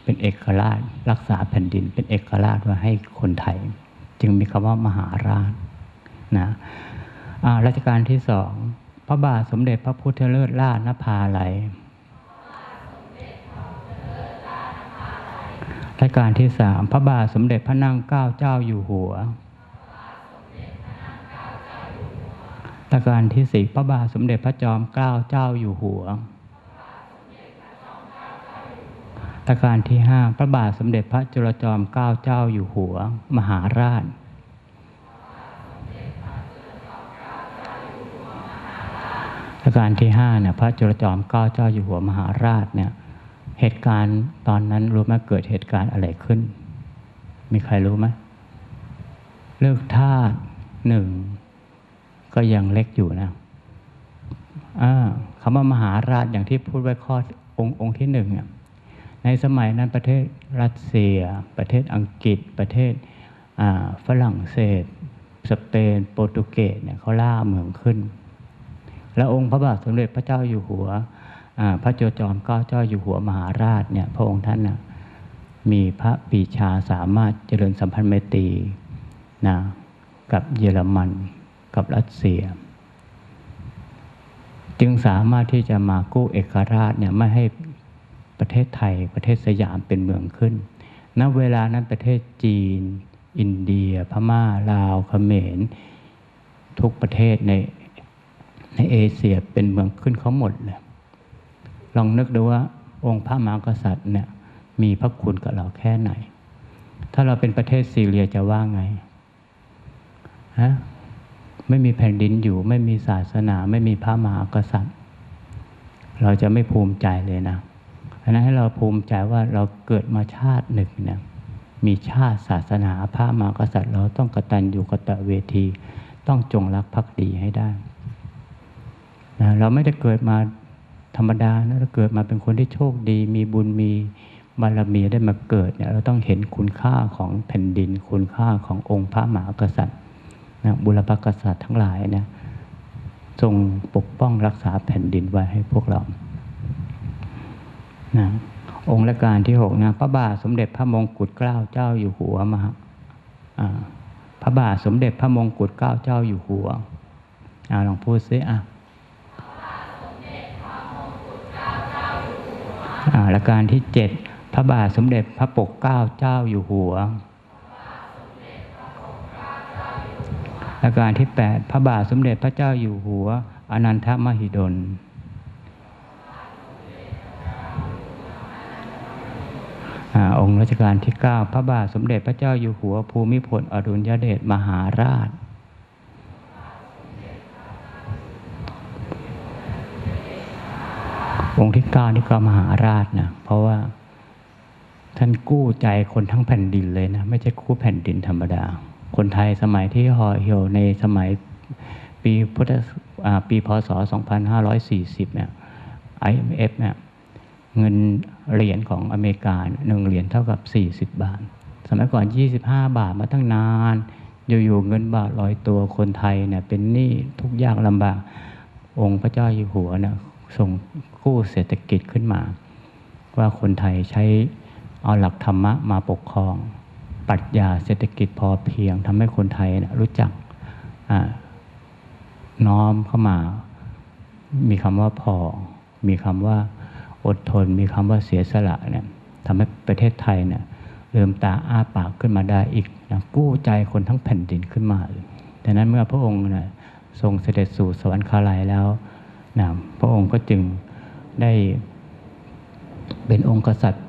เป็นเอกราชรักษาแผ่นดินเป็นเอกราชไว้ให้คนไทยจึงมีคำว่ามหาราชนะรัชกาลที่2พระบาทสมเด็จพระพุทธเลิศล่านภาลัยรัชกาลที่3พระบาทสมเด็จพระนั่งเกล้าเจ้าอยู่หัวรัชกาลที่4พระบาทสมเด็จพระจอมเกล้าเจ้าอยู่หัวรัชกาลที่5พระบาทสมเด็จพระจุลจอมเกล้าเจ้าอยู่หัวมหาราชรัชกาลที่5เนี่ยพระจุลจอมเกล้าเจ้าอยู่หัวมหาราชเนี่ยเหตุการณ์ตอนนั้นรู้ไหมเกิดเหตุการณ์อะไรขึ้นมีใครรู้ไหมเลิกทาส1ก็ยังเล็กอยู่นะคำว่ามหาราชอย่างที่พูดไว้ข้อองค์ที่1เนี่ยในสมัยนั้นประเทศรัสเซียประเทศอังกฤษประเทศฝรั่งเศสสเปนโปรตุเกสเนี่ยเขาล่าเมืองขึ้นแล้วองค์พระบาทสมเด็จพระเจ้าอยู่หัวพระจุลจอมเกล้าเจ้าอยู่หัวมหาราชเนี่ยพระองค์ท่านมีพระปรีชาสามารถเจริญสัมพันธไมตรีกับเยอรมันกับรัสเซียจึงสามารถที่จะมากู้เอกราชเนี่ยไม่ให้ประเทศไทยประเทศสยามเป็นเมืองขึ้นณเวลานั้นประเทศจีนอินเดียพม่าลาวเขมรทุกประเทศในเอเชียเป็นเมืองขึ้นเขาหมดเลยลองนึกดูว่าองค์พระมหากษัตริย์เนี่ยมีพระคุณกับเราแค่ไหนถ้าเราเป็นประเทศซีเรียจะว่าไงไม่มีแผ่นดินอยู่ไม่มีศาสนาไม่มีพระมหากษัตริย์เราจะไม่ภูมิใจเลยนะฉะนั้นให้เราภูมิใจว่าเราเกิดมาชาติหนึ่งเนี่ยมีชาติศาสนาพระมหากษัตริย์เราต้องกตัญญูกตเวทีต้องจงรักภักดีให้ได้นะเราไม่ได้เกิดมาธรรมดานะเราเกิดมาเป็นคนที่โชคดีมีบุญมีบารมีได้มาเกิดเนี่ยเราต้องเห็นคุณค่าของแผ่นดินคุณค่าขององค์พระมหากษัตริย์บุรพกษัตริย์ทั้งหลายเนี่ยทรงปกป้องรักษาแผ่นดินไว้ให้พวกเรานะองค์รัชกาลที่6นะพระบาทสมเด็จพระมงกุฎเกล้าเจ้าอยู่หัวพระบาทสมเด็จพระมงกุฎเกล้าเจ้าอยู่หัวลองพูดซิรัชกาลที่7พระบาทสมเด็จพระปกเกล้าเจ้าอยู่หัวรัชกาลที่8พระบาทสมเด็จพระเจ้าอยู่หัวอนันทมหิดลองค์รัชกาลที่9พระบาทสมเด็จพระเจ้าอยู่หัวภูมิพลอดุลยเดชมหาราช องค์ที่9นี่ก็มหาราชนะเพราะว่าท่านกู้ใจคนทั้งแผ่นดินเลยนะไม่ใช่กู้แผ่นดินธรรมดาคนไทยสมัยที่ห่อเหี่ยวในสมัยปีพศ 2540เนี่ย IMF เนี่ยเงินเหรียญของอเมริกา1เหรียญเท่ากับ40 บาทสมัยก่อน25 บาทมาตั้งนานอยู่ๆเงินบาทลอยตัวคนไทยเนี่ยเป็นหนี้ทุกข์ยากลำบากองค์พระเจ้าอยู่หัวเนี่ยส่งกู้เศรษฐกิจขึ้นมาว่าคนไทยใช้เอาหลักธรรมะมาปกครองปรัชญาเศรษฐกิจพอเพียงทำให้คนไทยเนี่ยรู้จักน้อมเข้ามามีคำว่าพอมีคำว่าอดทนมีคำว่าเสียสละเนี่ยทำให้ประเทศไทยเนี่ยลืมตาอ้าปากขึ้นมาได้อีกนะกู้ใจคนทั้งแผ่นดินขึ้นมาดังนั้นเมื่อพระองค์เนี่ยทรงเสด็จสู่สวรรคาลัยแล้วนะพระองค์ก็จึงได้เป็นองค์กษัตริย์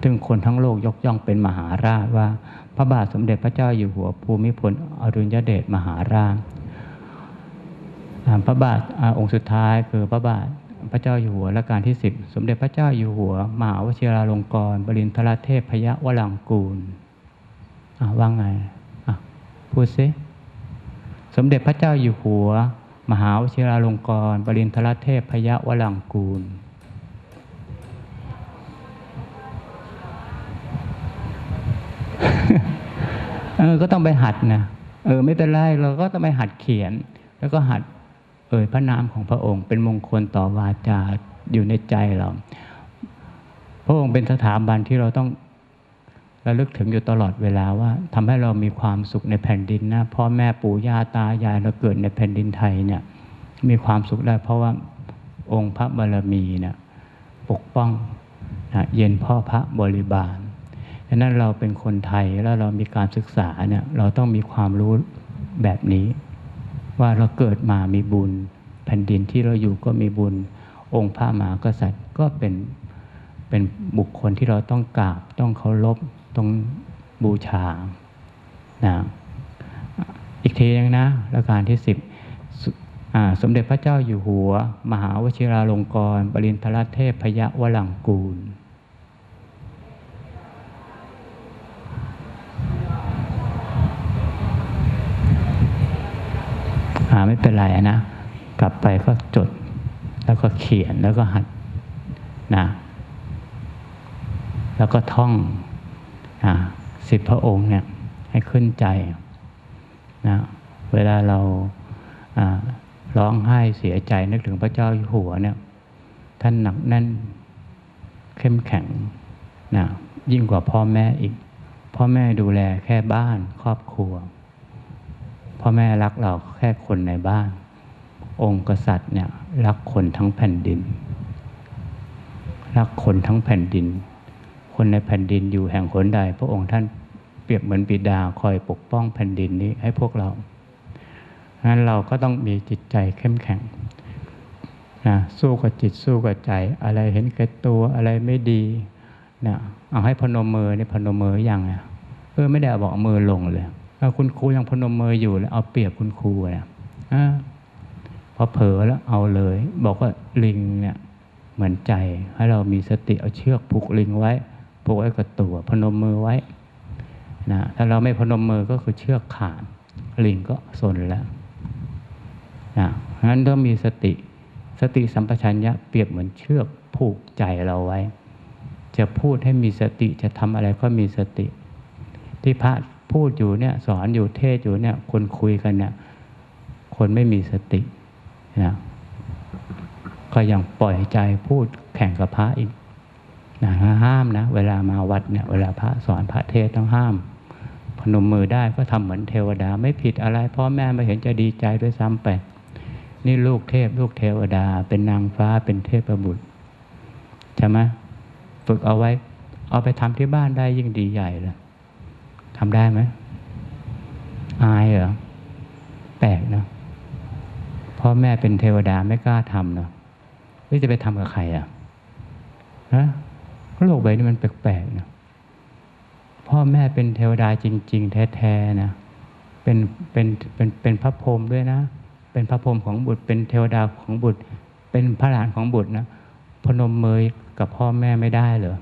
ซึ่งคนทั้งโลกยกย่องเป็นมหาราชว่าพระบาทสมเด็จพระเจ้าอยู่หัวภูมิพลอดุลยเดชมหาราชพระบาทองค์สุดท้ายคือพระบาทพระเจ้าอยู่หัวรัชกาลที่10สมเด็จพระเจ้าอยู่หัวมหาวชิราลงกรณ์บดินทรเทพยวรังกูลว่าไงพูดซิสมเด็จพระเจ้าอยู่หัวมหาวชิราลงกรณ์บดินทรเทพยวรังกูลก็ต้องไปหัดนะไม่เป็นไรเราก็ต้องไปหัดเขียนแล้วก็หัดพระนามของพระองค์เป็นมงคลต่อวาจาอยู่ในใจเราพระองค์เป็นสถาบันที่เราต้องระลึกถึงอยู่ตลอดเวลาว่าทำให้เรามีความสุขในแผ่นดินนะพ่อแม่ปู่ย่าตายายเราเกิดในแผ่นดินไทยเนี่ยมีความสุขได้เพราะว่าองค์พระบารมีเนี่ยปกป้องเย็นพ่อพระบริบาลดังนั้นเราเป็นคนไทยแล้วเรามีการศึกษาเนี่ยเราต้องมีความรู้แบบนี้ว่าเราเกิดมามีบุญแผ่นดินที่เราอยู่ก็มีบุญองค์พระมหากษัตริย์ก็เป็นบุคคลที่เราต้องกราบต้องเคารพต้องบูชานะอีกทีนึงนะรัชกาลที่10สมเด็จพระเจ้าอยู่หัวมหาวชิราลงกรณ์บดินทรเทพยวรังกูลไม่เป็นไรนะกลับไปก็จดแล้วก็เขียนแล้วก็หัดนะแล้วก็ท่อง10 พระองค์เนี่ยให้ขึ้นใจนะเวลาเราร้องไห้เสียใจนึกถึงพระเจ้าอยู่หัวเนี่ยท่านหนักแน่นเข้มแข็งนะยิ่งกว่าพ่อแม่อีกพ่อแม่ดูแลแค่บ้านครอบครัวพ่อแม่รักเราแค่คนในบ้านองค์กษัตริย์เนี่ยรักคนทั้งแผ่นดินรักคนทั้งแผ่นดินคนในแผ่นดินอยู่แห่งหนใดพระองค์ท่านเปรียบเหมือนบิดาคอยปกป้องแผ่นดินนี้ให้พวกเรางั้นเราก็ต้องมีจิตใจเข้มแข็งนะสู้กับจิตสู้กับใจอะไรเห็นแก่ตัวอะไรไม่ดีนะเอาให้พนมมือนี่พนมมือยังไม่ได้บอกมือลงเลยคุณครูยังพนมมืออยู่แล้วเอาเปรียบคุณครูนะพอเผลอแล้วเอาเลยบอกว่าลิงเนี่ยเหมือนใจให้เรามีสติเอาเชือกผูกลิงไว้ผูกไว้กับตัวพนมมือไว้นะถ้าเราไม่พนมมือก็คือเชือกขาดลิงก็สนแล้วนะงั้นต้องมีสติสัมปชัญญะเปรียบเหมือนเชือกผูกใจเราไว้จะพูดให้มีสติจะทำอะไรก็มีสติที่พระพูดอยู่เนี่ยสอนอยู่เทศอยู่เนี่ยคนคุยกันเนี่ยคนไม่มีสตินะก็ยังปล่อยใจพูดแข่งกับพระอีกนะห้ามนะเวลามาวัดเนี่ยเวลาพระสอนพระเทศต้องห้ามพนมมือได้ก็ทำเหมือนเทวดาไม่ผิดอะไรพ่อแม่ไม่เห็นจะดีใจด้วยซ้ำไปนี่ลูกเทพลูกเทวดาเป็นนางฟ้าเป็นเทพบุตรใช่ไหมฝึกเอาไว้เอาไปทำที่บ้านได้ยิ่งดีใหญ่เลยทำได้ไหมอายเหรอแปลกนะพ่อแม่เป็นเทวดาไม่กล้าทำเนาะนี่จะไปทำกับใครโลกใบนี้มันแปลกๆนะพ่อแม่เป็นเทวดาจริงๆแท้ๆนะเป็นพระพรหมด้วยนะเป็นพระพรหมของบุตรเป็นเทวดาของบุตรเป็น เป็นพระหลานของบุตรนะพนมมือกับพ่อแม่ไม่ได้เหรอ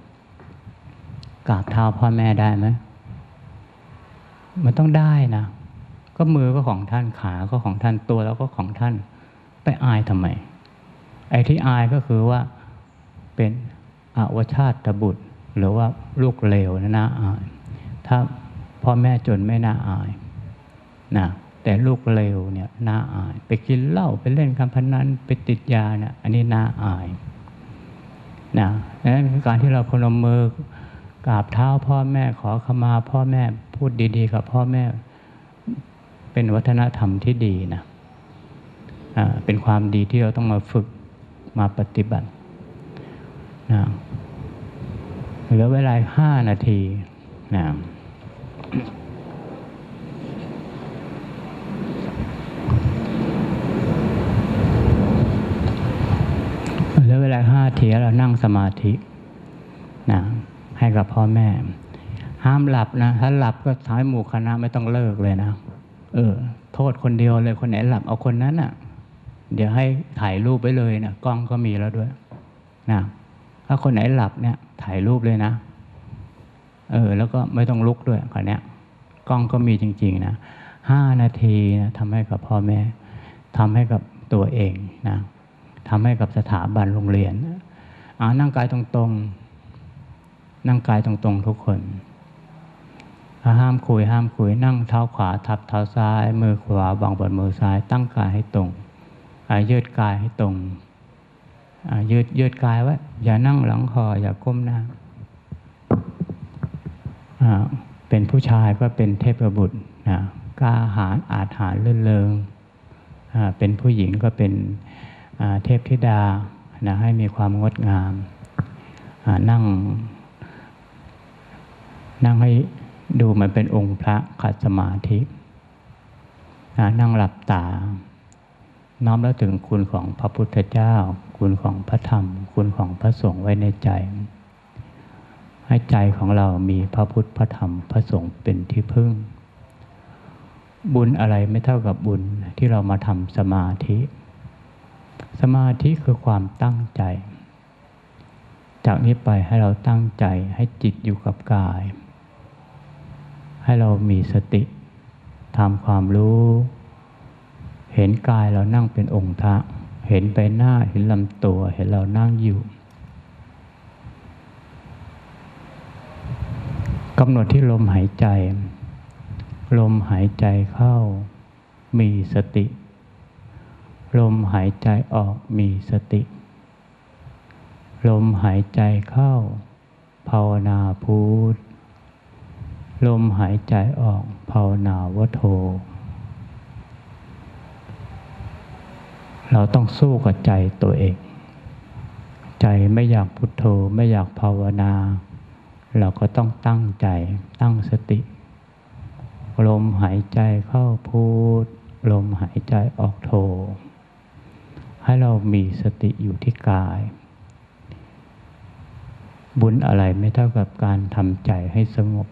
กราบเท้าพ่อแม่ได้ไหมมันต้องได้นะก็มือก็ของท่านขาก็ของท่านตัวแล้วก็ของท่านไปอายทำไมไอ้ที่อายก็คือว่าเป็นอวชาตบุตรหรือว่าลูกเลวน่าอายถ้าพ่อแม่จนไม่น่าอายนะแต่ลูกเลวเนี่ยน่าอายไปกินเหล้าไปเล่นการพนันไปติดยาเนี่ยอันนี้น่าอายนะนั่นคือการที่เราพนมมือกราบเท้าพ่อแม่ขอขมาพ่อแม่พูดดีๆกับพ่อแม่เป็นวัฒนธรรมที่ดีนะเป็นความดีที่เราต้องมาฝึกมาปฏิบัตินะเหลือเวลา5 นาทีนะเหลือเวลา5 นาทีเรานั่งสมาธินะให้กับพ่อแม่ห้ามหลับนะถ้าหลับก็ท้ายหมู่คณะไม่ต้องเลิกเลยนะโทษคนเดียวเลยคนไหนหลับเอาคนนั้นอ่ะเดี๋ยวให้ถ่ายรูปไว้เลยนะกล้องก็มีแล้วด้วยนะถ้าคนไหนหลับเนี่ยถ่ายรูปเลยนะแล้วก็ไม่ต้องลุกด้วยคนเนี้ยกล้องก็มีจริงๆนะ5 นาทีนะทำให้กับพ่อแม่ทำให้กับตัวเองนะทำให้กับสถาบันโรงเรียนนั่งกายตรงๆนั่งกายตรงๆทุกคนห้ามคุยนั่งเท้าขวาทับเท้าซ้ายมือขวาวางบนมือซ้ายตั้งกายให้ตรงยืดกายให้ตรงยืดกายไว้อย่านั่งหลังคออย่าก้มหน้าเป็นผู้ชายก็เป็นเทพบุตรกล้าหาญอาจหาญลื่นเริงเป็นผู้หญิงก็เป็นเทพธิดาให้มีความงดงามนั่งให้ดูมันเป็นองค์พระขัดสมาธินั่งหลับตาน้อมแล้วถึงคุณของพระพุทธเจ้าคุณของพระธรรมคุณของพระสงฆ์ไว้ในใจให้ใจของเรามีพระพุทธพระธรรมพระสงฆ์เป็นที่พึ่งบุญอะไรไม่เท่ากับบุญที่เรามาทำสมาธิสมาธิคือความตั้งใจจากนี้ไปให้เราตั้งใจให้จิตอยู่กับกายให้เรามีสติทำความรู้เห็นกายเรานั่งเป็นองค์พระเห็นใบหน้าเห็นลำตัวเห็นเรานั่งอยู่กำหนดที่ลมหายใจลมหายใจเข้ามีสติลมหายใจออกมีสติลมหายใจเข้าภาวนาพุทธลมหายใจออกภาวนาวโธเราต้องสู้กับใจตัวเองใจไม่อยากพุทโธไม่อยากภาวนาเราก็ต้องตั้งใจตั้งสติลมหายใจเข้าพุทลมหายใจออกโธให้เรามีสติอยู่ที่กายบุญอะไรไม่เท่ากับการทำใจให้สงบ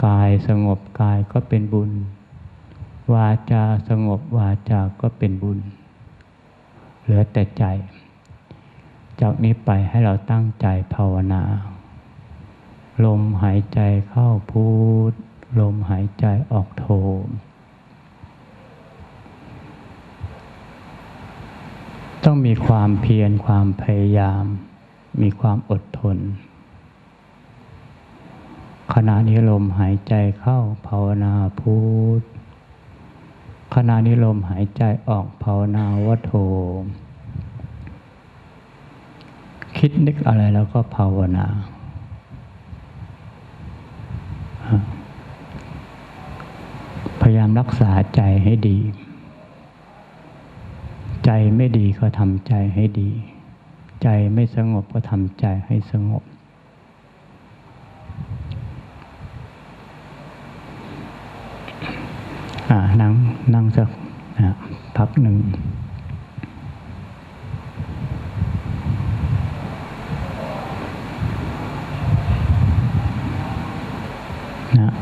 กายสงบกายก็เป็นบุญวาจาสงบวาจาก็เป็นบุญเหลือแต่ใจจากนี้ไปให้เราตั้งใจภาวนาลมหายใจเข้าพุทลมหายใจออกโธต้องมีความเพียรความพยายามมีความอดทนขณะนี้ลมหายใจเข้าภาวนาพุทขณะนี้ลมหายใจออกภาวนาวโธคิดนึกอะไรแล้วก็ภาวนาพยายามรักษาใจให้ดีใจไม่ดีก็ทำใจให้ดีใจไม่สงบก็ทำใจให้สงบนั่งสักพักหนึ่ง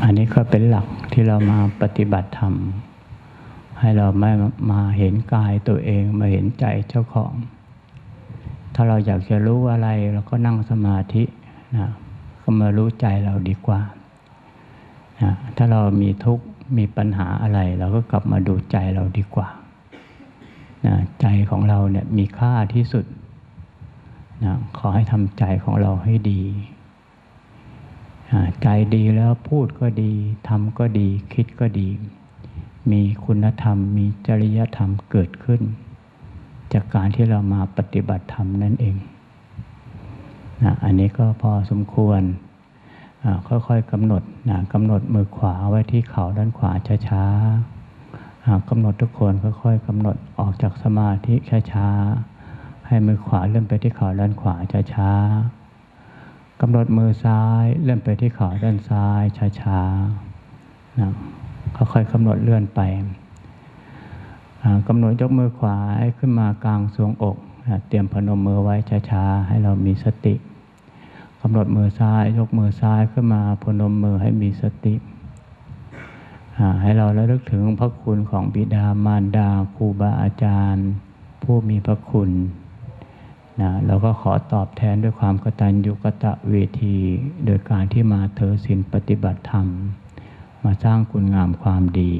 อันนี้ก็เป็นหลักที่เรามาปฏิบัติธรรม ให้เราไม่มาเห็นกายตัวเองมาเห็นใจเจ้าของถ้าเราอยากจะรู้อะไรเราก็นั่งสมาธินะก็มารู้ใจเราดีกว่านะถ้าเรามีทุกข์มีปัญหาอะไรเราก็กลับมาดูใจเราดีกว่านะใจของเราเนี่ยมีค่าที่สุดนะขอให้ทำใจของเราให้ดีใจดีแล้วพูดก็ดีทำก็ดีคิดก็ดีมีคุณธรรมมีจริยธรรมเกิดขึ้นจากการที่เรามาปฏิบัติธรรมนั่นเองนะอันนี้ก็พอสมควรค่อยๆกำหนดกำหนดมือขวาไว้ที่เข่าด้านขวาช้าๆกำหนดทุกคนค่อยๆกำหนดออกจากสมาธิช้าๆให้มือขวาเลื่อนไปที่เข่าด้านขวาช้าๆกำหนดมือซ้ายเลื่อนไปที่เข่าด้านซ้ายช้าๆนะค่อยๆกำหนดเลื่อนไปกำหนดยกมือขวาให้ขึ้นมากลางทรวงอกเตรียมพนมมือไว้ช้าๆให้เรามีสติกำหนดมือซ้ายยกมือซ้ายขึ้นมาพนมมือให้มีสติให้เราระลึกถึงพระคุณของบิดามารดาครูบาอาจารย์ผู้มีพระคุณเราก็ขอตอบแทนด้วยความกตัญญูกตเวทีโดยการที่มาถือศีลปฏิบัติธรรมมาสร้างคุณงามความดี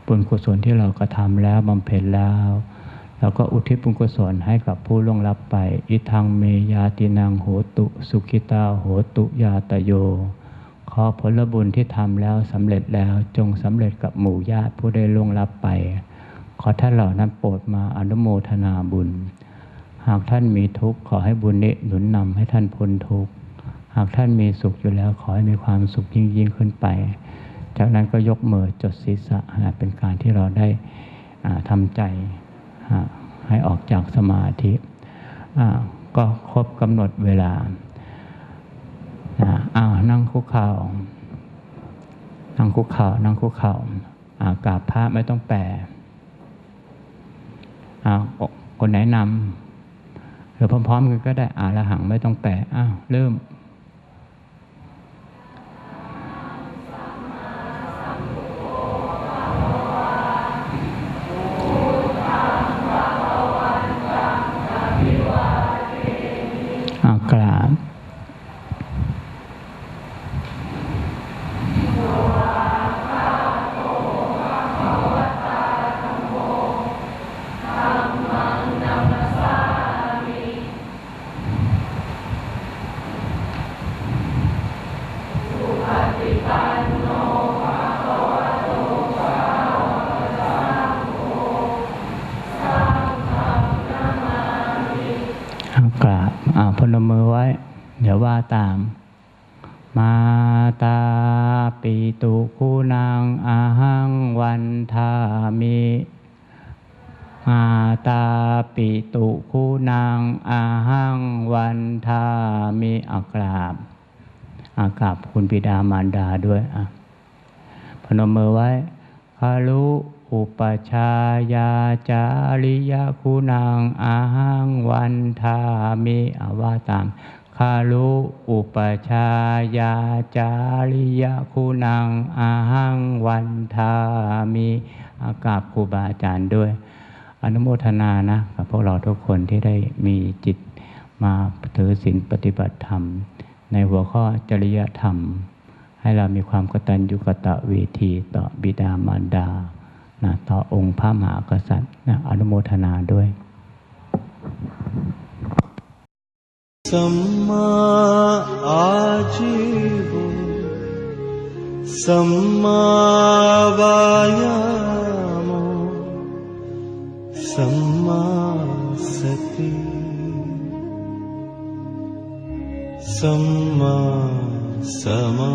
บุญกุศลที่เรากระทำแล้วบำเพ็ญแล้วเราก็อุทิศบุญกุศลให้กับผู้ล่วงลับไปอิทังเมยาตินังโหตุสุขิตาโหตุยาตโยขอผลบุญที่ทำแล้วสำเร็จแล้วจงสำเร็จกับหมู่ญาติผู้ได้ล่วงลับไปขอท่านเหล่านั้นโปรดมาอนุโมทนาบุญหากท่านมีทุกข์ขอให้บุญนี้หนุนนำให้ท่านพ้นทุกข์หากท่านมีสุขอยู่แล้วขอให้มีความสุขยิ่งขึ้นไปจากนั้นก็ยกมือจดศีรษะเป็นการที่เราได้ทำใจให้ออกจากสมาธิก็ครบกำหนดเวลานั่งคุกเข่านั่งคุกเข่านั่งคุกเข่ากราบพระไม่ต้องแปลคนไหนนำหรือพร้อมๆกันก็ได้ละหังไม่ต้องแปลเริ่มกราบพนมมือไว้เดี๋ยวว่าตามมาตาปิตุคูนางอาหังวันทามิมาตาปิตุคูนางอาหังวันทามิกราบคุณบิดามารดาด้วยพนมมือไว้คารุอุปชายาจาริยคุณังอาหังวันทามิว่าตามคารุอุปชายาจาริยคุณังอาหังวันทามิกราบครูบาอาจารย์ด้วยอนุโมทนานะกับพวกเราทุกคนที่ได้มีจิตมาถือศีลปฏิบัติธรรมในหัวข้อจริยธรรมให้เรามีความกตัญญูกตเวทีต่อบิดามารดาต่อองค์พระมหากษัตริย์อนุโมทนาด้วยสัมมาอาชีวสัมมาวายามสัมมาสติสัมมาสมา